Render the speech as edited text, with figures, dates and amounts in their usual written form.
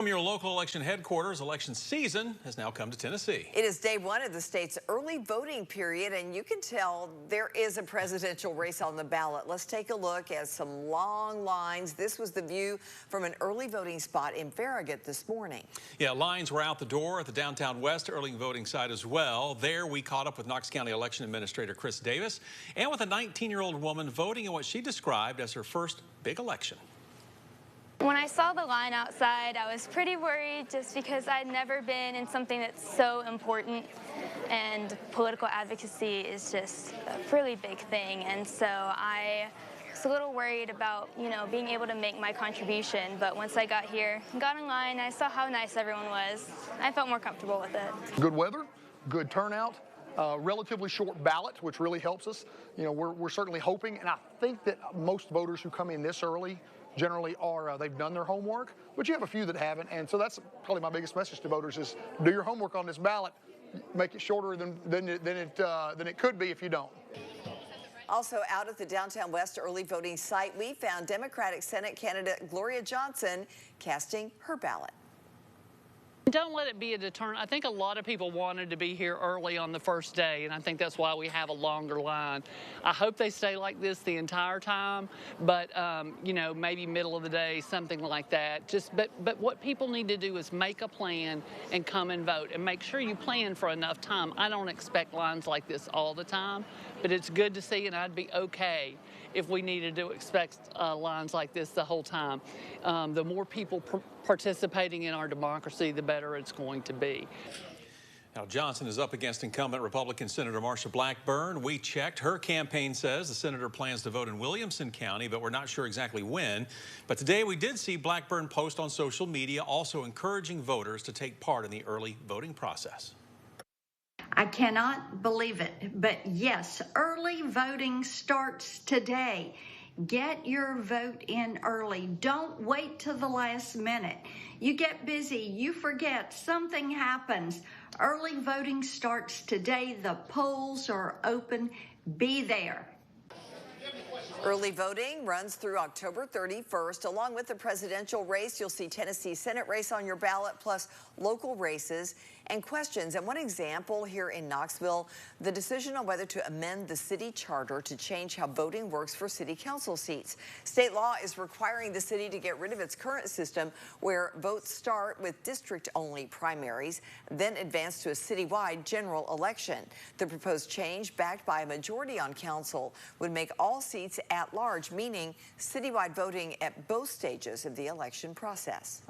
From your local election headquarters, election season has now come to Tennessee. It is day one of the state's early voting period, and you can tell there is a presidential race on the ballot. Let's take a look at some long lines. This was the view from an early voting spot in Farragut this morning. Yeah, lines were out the door at the downtown West early voting site as well. There we caught up with Knox County Election Administrator Chris Davis and with a 19-year-old woman voting in what she described as her first big election. When I saw the line outside, I was pretty worried just because I'd never been in something that's so important, and political advocacy is just a really big thing, and so I was a little worried about, being able to make my contribution, but once I got here, got in line, I saw how nice everyone was. I felt more comfortable with it. Good weather, good turnout. Relatively short ballot, which really helps us. We're certainly hoping, and I think that most voters who come in this early generally are, they've done their homework, but you have a few that haven't, and so that's probably my biggest message to voters is do your homework on this ballot, make it shorter than it could be if you don't. Also out at the downtown West early voting site, we found Democratic Senate candidate Gloria Johnson casting her ballot. Don't let it be a deterrent. I think a lot of people wanted to be here early on the first day, and I think that's why we have a longer line. I hope they stay like this the entire time, but maybe middle of the day, something like that. But what people need to do is make a plan and come and vote, and make sure you plan for enough time. I don't expect lines like this all the time, but it's good to see, and I'd be okay if we needed to expect lines like this the whole time. The more people participating in our democracy, the better it's going to be. Now, Johnson is up against incumbent Republican Senator Marsha Blackburn. We checked. Her campaign says the senator plans to vote in Williamson County, but we're not sure exactly when. But today we did see Blackburn post on social media also encouraging voters to take part in the early voting process. I cannot believe it, but yes, early voting starts today. Get your vote in early. Don't wait till the last minute. You get busy, you forget, something happens. Early voting starts today. The polls are open. Be there. Early voting runs through October 31st. Along with the presidential race, you'll see Tennessee Senate race on your ballot, plus local races and questions. And one example here in Knoxville, the decision on whether to amend the city charter to change how voting works for city council seats. State law is requiring the city to get rid of its current system where votes start with district-only primaries, then advance to a citywide general election. The proposed change, backed by a majority on council, would make all seats at large, meaning citywide voting at both stages of the election process.